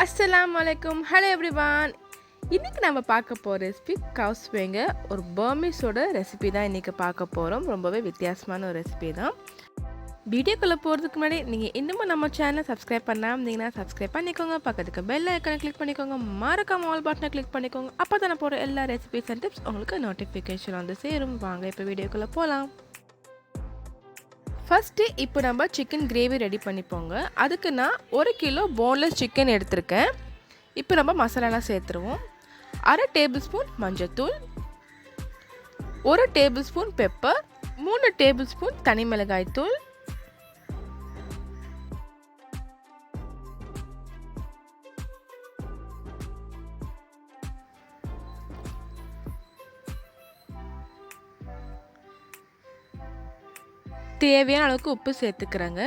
Assalamualaikum. Hello everyone. இன்னைக்கு நம்ம பார்க்க போற ரெசிபி Khao Swèங்க. ஒரு பர்மீஸோட ரெசிபி தான் இன்னைக்கு பார்க்க போறோம். ரொம்பவே வித்தியாசமான ஒரு ரெசிபி தான். வீடியோக்குள்ள போறதுக்கு முன்னாடி நீங்க இன்னும் நம்ம சேனலை சப்ஸ்கிரைப் பண்ணாம இருந்தீங்கன்னா சப்ஸ்கிரைப் பண்ணிக்கோங்க. பக்கத்துக்கு பெல் ஐகானை கிளிக் பண்ணிக்கோங்க. மறக்காம ஆல் பட்டனை கிளிக் பண்ணிக்கோங்க. அப்பதான் நான் போற எல்லா ரெசிபிஸ் அண்ட் டிப்ஸ் உங்களுக்கு நோட்டிஃபிகேஷன் வந்து சேரும். வாங்க இப்போ வீடியோக்குள்ள போலாம். ஃபர்ஸ்ட் இப்போ நம்ம சிக்கன் கிரேவி ரெடி பண்ணிப்போங்க. அதுக்கு நான் 1 கிலோ போன்லெஸ் சிக்கன் எடுத்திருக்கேன். இப்போ நம்ம மசாலாலாம் சேர்த்துருவோம். 1/2 டேபிள் ஸ்பூன் மஞ்சள்தூள், 1 table spoon pepper, 3 table spoon தனி மிளகாய் தூள், தேவையான அளவுக்கு உப்பு சேர்த்துக்கிறேங்க.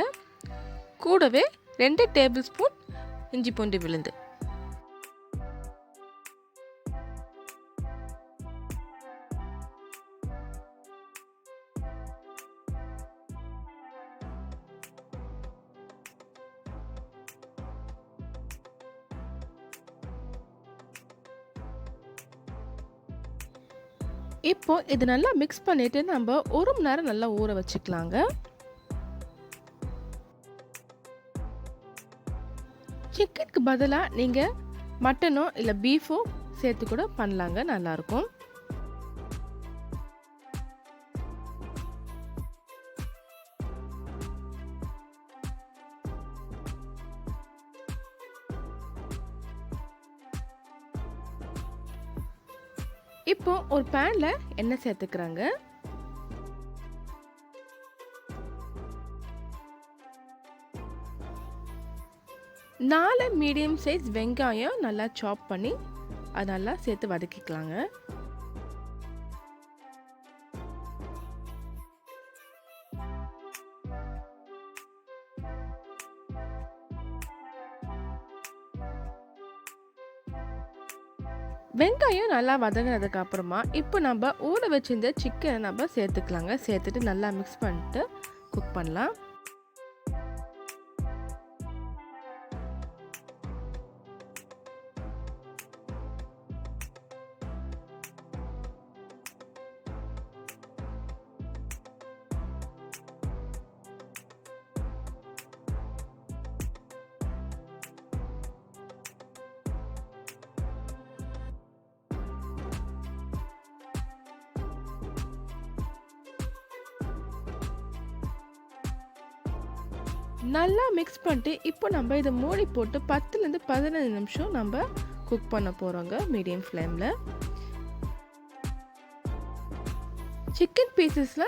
கூடவே 2 டேபிள் ஸ்பூன் இஞ்சி பூண்டு விழுந்து. இப்போ இது நல்லா மிக்ஸ் பண்ணிட்டு நம்ம 1 மணி நேரம் நல்லா ஊற வச்சுக்கலாங்க. சிக்கனுக்கு பதிலாக நீங்கள் மட்டனோ இல்லை பீஃபோ சேர்த்து கூட பண்ணலாங்க, நல்லாயிருக்கும். இப்போ ஒரு பேன்ல எண்ணெய் சேர்த்துக்கிறாங்க. நாலு மீடியம் சைஸ் வெங்காயம் நல்லா சாப் பண்ணி அது நல்லா சேர்த்து வதக்கிக்கலாங்க. வெங்காயம் நல்லா வதங்கினதுக்கு அப்புறமா இப்போ நம்ம ஊற வச்சிருந்த சிக்கனை நம்ம சேர்த்துக்கலாங்க. சேர்த்துட்டு நல்லா மிக்ஸ் பண்ணிட்டு குக் பண்ணலாம். நல்லா மிக்ஸ் பண்ணிட்டு இப்போ நம்ம இதை மூடி போட்டு 10லேருந்து 15 நிமிஷம் நம்ம குக் பண்ண போகிறோங்க மீடியம் ஃப்ளேமில். சிக்கன் பீசஸில்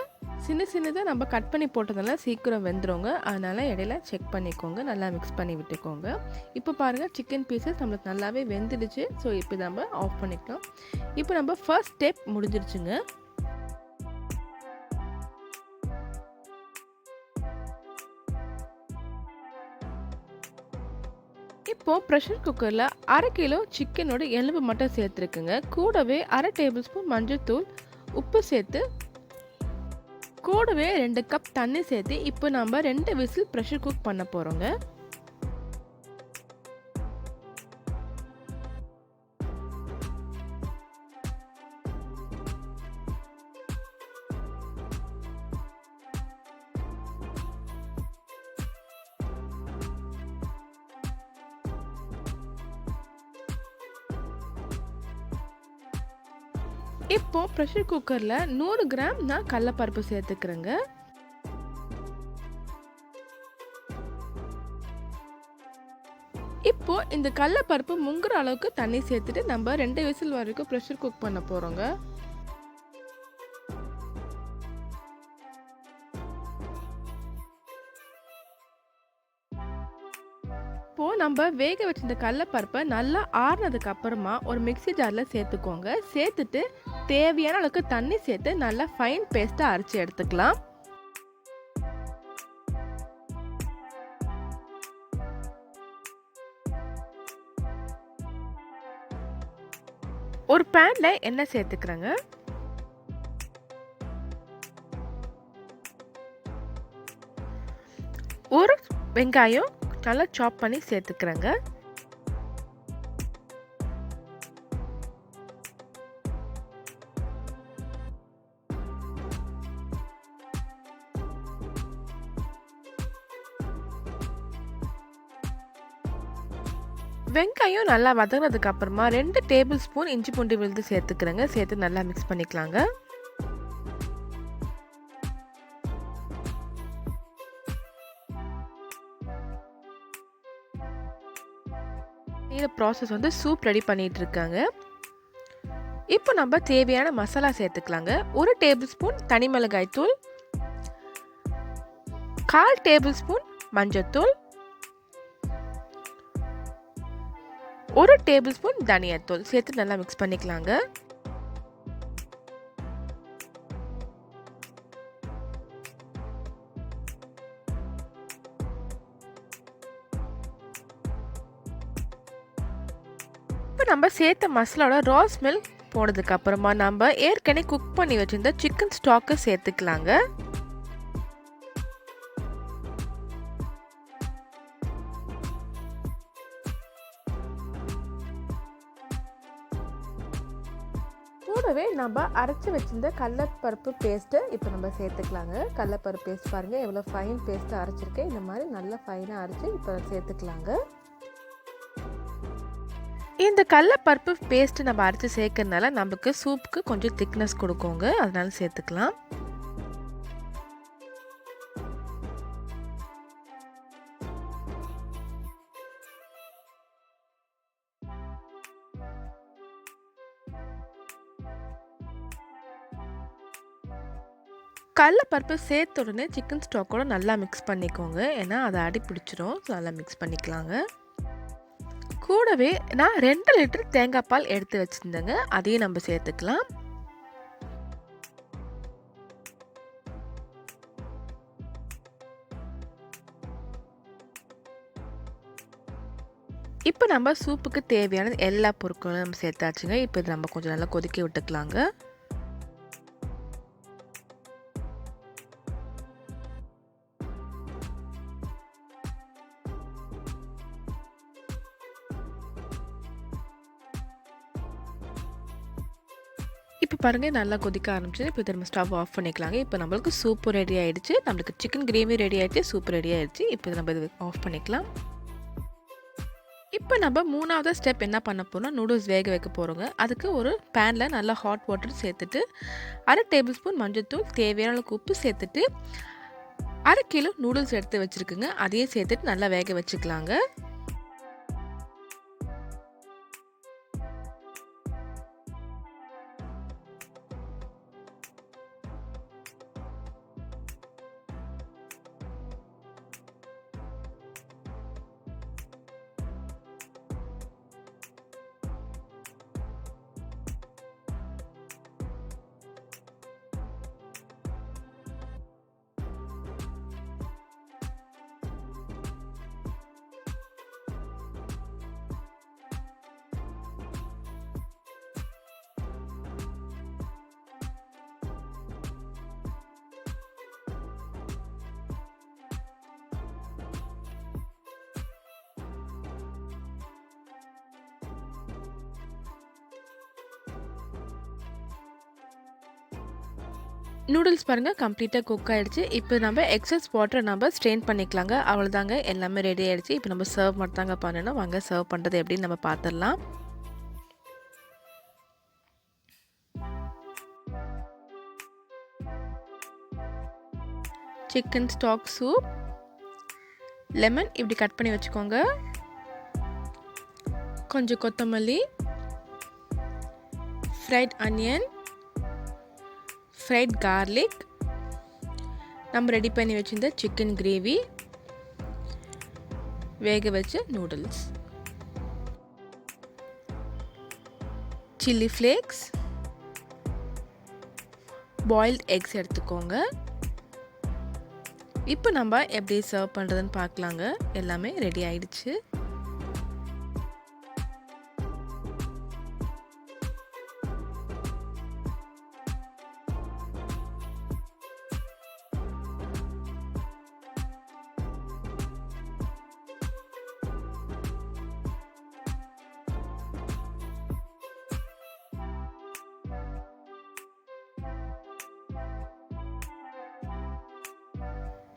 சின்னதாக நம்ம கட் பண்ணி போட்டதெல்லாம் சீக்கிரம் வெந்துடுங்க. அதனால் இடையில செக் பண்ணிக்கோங்க, நல்லா மிக்ஸ் பண்ணி விட்டுக்கோங்க. இப்போ பாருங்கள், சிக்கன் பீசஸ் நம்மளுக்கு நல்லாவே வெந்துடுச்சு. ஸோ இப்போ நம்ம ஆஃப் பண்ணிக்கலாம். இப்போ நம்ம ஃபர்ஸ்ட் ஸ்டெப் முடிஞ்சிருச்சுங்க. இப்போ ப்ரெஷர் குக்கரில் 1/2 கிலோ சிக்கனோட எலும்பு மட்டும் சேர்த்துருக்குங்க. கூடவே 1/2 டேபிள் ஸ்பூன் மஞ்சள்தூள், உப்பு சேர்த்து கூடவே 2 கப் தண்ணி சேர்த்து இப்போ நம்ம 2 விசில் ப்ரெஷர் குக் பண்ண போகிறோங்க. இப்போ ப்ரெஷர் குக்கரில் 100 கிராம் நான் கடலைப்பருப்பு சேர்த்துக்கிறேங்க. இப்போ இந்த கடலைப்பருப்பு முங்குற அளவுக்கு தண்ணி சேர்த்துட்டு நம்ம 2 விசில் வரைக்கும் ப்ரெஷர் குக் பண்ண போகிறோங்க. இப்போ நம்ம வேக வச்சிருந்த கடலைப்பருப்பை நல்லா ஆறுனதுக்கு அப்புறமா ஒரு மிக்ஸி ஜாரில் சேர்த்துக்கோங்க. சேர்த்துட்டு தேவையான அளவுக்கு தண்ணி சேர்த்து நல்லா ஃபைன் பேஸ்ட்டாக அரைச்சி எடுத்துக்கலாம். ஒரு பேன்ல எண்ணெய் சேர்த்துக்கிறேங்க. ஒரு வெங்காயம் நல்லா சாப் பண்ணி சேர்த்துக்கிறேங்க. வெங்காயம் நல்லா வதங்கினதுக்கு அப்புறமா 2 டேபிள் ஸ்பூன் இஞ்சி பூண்டு விழுது சேர்த்துக்கிறேங்க. சேர்த்து நல்லா மிக்ஸ் பண்ணிக்கலாங்க. இந்த ப்ராசஸ் வந்து சூப் ரெடி பண்ணிட்டு இருக்காங்க. இப்போ நம்ம தேவையான மசாலா சேர்த்துக்கலாங்க. 1 டேபிள் ஸ்பூன் தனி மிளகாய் தூள், 1/4 டேபிள் ஸ்பூன் மஞ்சத்தூள், 1 டேபிள் ஸ்பூன் தனியாத்தூள் சேர்த்து நல்லா மிக்ஸ் பண்ணிக்கலாங்க. இப்போ நம்ம சேர்த்த மசாலாவோட ரா ஸ்மெல் போனதுக்கு அப்புறமா நம்ம ஏற்கனவே குக் பண்ணி வச்சிருந்த சிக்கன் ஸ்டாக்கை சேர்த்துக்கலாங்க. கூடவே நம்ம அரைச்சி வச்சிருந்த கடலைப்பருப்பு பேஸ்ட்டை இப்போ நம்ம சேர்த்துக்கலாங்க. கடலைப்பருப்பு பேஸ்ட் பாருங்கள் எவ்வளோ ஃபைன் பேஸ்ட்டாக அரைச்சிருக்கேன். இந்த மாதிரி நல்லா ஃபைனாக அரைச்சி இப்போ சேர்த்துக்கலாங்க. இந்த கடலைப்பருப்பு பேஸ்ட்டு நம்ம அரைச்சி சேர்க்கறதுனால நமக்கு சூப்புக்கு கொஞ்சம் திக்னஸ் கொடுக்குங்க. அதனால சேர்த்துக்கலாம். கடலைப்பருப்பு சேர்த்த உடனே சிக்கன் ஸ்டாக்கோட நல்லா மிக்ஸ் பண்ணிக்கோங்க. ஏன்னா அதை அடி பிடிச்சிரும். நல்லா மிக்ஸ் பண்ணிக்கலாங்க. கூடவே நான் 2 லிட்டர் தேங்காய் பால் எடுத்து வச்சுருந்தேங்க. அதையும் நம்ம சேர்த்துக்கலாம். இப்போ நம்ம சூப்புக்கு தேவையான எல்லா பொருட்களும் நம்ம சேர்த்தாச்சுங்க. இப்போ இது நம்ம கொஞ்சம் நல்லா கொதிக்க விட்டுக்கலாங்க. இப்போ பாருங்கள் நல்லா கொதிக்க ஆரம்பிச்சு. இப்போ நம்ம ஸ்டவ் ஆஃப் பண்ணிக்கலாங்க. இப்போ நம்மளுக்கு சூப்பு ரெடி ஆகிடுச்சு. நம்மளுக்கு சிக்கன் கிரேவி ரெடி ஆகிடுச்சு. சூப் ரெடி ஆகிடுச்சு. இப்போ நம்ம இது ஆஃப் பண்ணிக்கலாம். இப்போ நம்ம 3வது ஸ்டெப் என்ன பண்ண போகிறோம், நூடுல்ஸ் வேக வைக்க போகிறோங்க. அதுக்கு ஒரு பேனில் நல்லா ஹாட் வாட்டர் சேர்த்துட்டு 1/2 டேபிள் ஸ்பூன் மஞ்சள்தூள், தேவையான அளவுக்கு உப்பு சேர்த்துட்டு 1/2 கிலோ நூடுல்ஸ் எடுத்து வச்சுருக்குங்க. அதையே சேர்த்துட்டு நல்லா வேக வச்சுக்கலாங்க. நூடுல்ஸ் பாருங்கள் கம்ப்ளீட்டாக குக் ஆகிடுச்சு. இப்போ நம்ம எக்ஸஸ் வாட்டரை நம்ம ஸ்ட்ரெயின் பண்ணிக்கலாங்க. அவ்வளோதாங்க, எல்லாமே ரெடி ஆகிடுச்சு. இப்போ நம்ம சர்வ் மட்டும் தாங்க பண்ணணும். வாங்க சர்வ் பண்ணுறது எப்படின்னு நம்ம பார்த்துடலாம். சிக்கன் ஸ்டாக் சூப், லெமன் இப்படி கட் பண்ணி வச்சுக்கோங்க, கொஞ்சம் கொத்தமல்லி, ஃப்ரைட் ஆனியன், ஃப்ரைட் கார்லிக், நம்ம ரெடி பண்ணி வச்சிருந்த சிக்கன் கிரேவி, வேக வச்ச noodles, chilli flakes, boiled X எடுத்துக்கோங்க. இப்போ நம்ம எப்படி சர்வ் பண்ணுறதுன்னு பார்க்கலாங்க. எல்லாமே ரெடி ஆயிடுச்சு.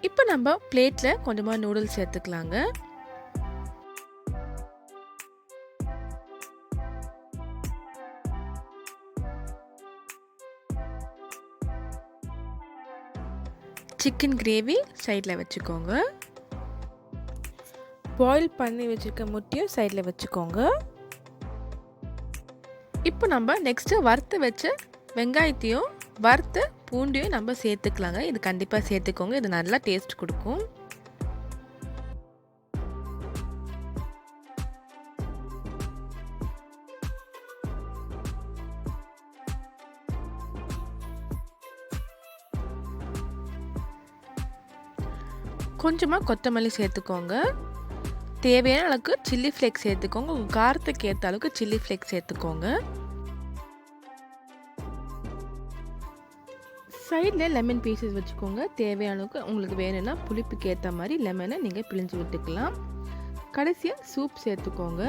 இப்போ நம்ம பிளேட்டில் கொஞ்சமாக நூடுல்ஸ் சேர்த்துக்கலாங்க. சிக்கன் கிரேவி சைடில் வச்சுக்கோங்க. பாயில் பண்ணி வச்சுருக்க முட்டையும் சைடில் வச்சுக்கோங்க. இப்போ நம்ம நெக்ஸ்ட்டு வறுத்து வச்ச வெங்காயத்தையும் வறுத்த பூண்டையும் நம்ம சேர்த்துக்கலாங்க. இது கண்டிப்பாக சேர்த்துக்கோங்க, இது நல்லா டேஸ்ட் கொடுக்கும். கொஞ்சமாக கொத்தமல்லி சேர்த்துக்கோங்க. தேவையான அளவுக்கு சில்லி ஃப்ளேக்ஸ் சேர்த்துக்கோங்க. உங்கள் காரத்துக்கு ஏற்ற அளவுக்கு சில்லி ஃப்ளேக்ஸ் சேர்த்துக்கோங்க. சைடில் லெமன் பீசஸ் வச்சுக்கோங்க. தேவையான அளவுக்கு உங்களுக்கு வேணும்னா புளிப்புக்கு ஏற்ற மாதிரி லெமனை நீங்கள் பிழிஞ்சு விட்டுக்கலாம். கடைசியாக சூப் சேர்த்துக்கோங்க.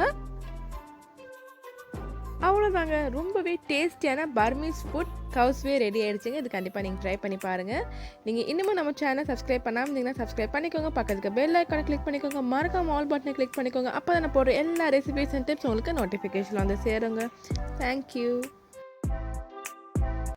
அவ்வளோதாங்க, ரொம்பவே டேஸ்டியான பர்மீஸ் ஃபுட் கவ் சுவை ரெடி ஆகிடுச்சுங்க. இது கண்டிப்பாக நீங்கள் ட்ரை பண்ணி பாருங்கள். நீங்கள் இன்னமும் நம்ம சேனல் சப்ஸ்கிரைப் பண்ணாமல் இருந்தீங்கன்னா சப்ஸ்கிரைப் பண்ணிக்கோங்க. பக்கத்துக்கு பெல் ஐக்கானை கிளிக் பண்ணிக்கோங்க. மறக்காம ஆல் பட்டனை கிளிக் பண்ணிக்கோங்க. அப்போ தான் நான் போடுற எல்லா ரெசிபீஸ் அண்ட் டிப்ஸ் உங்களுக்கு நோட்டிஃபிகேஷன் வந்து சேருங்க. தேங்க்யூ.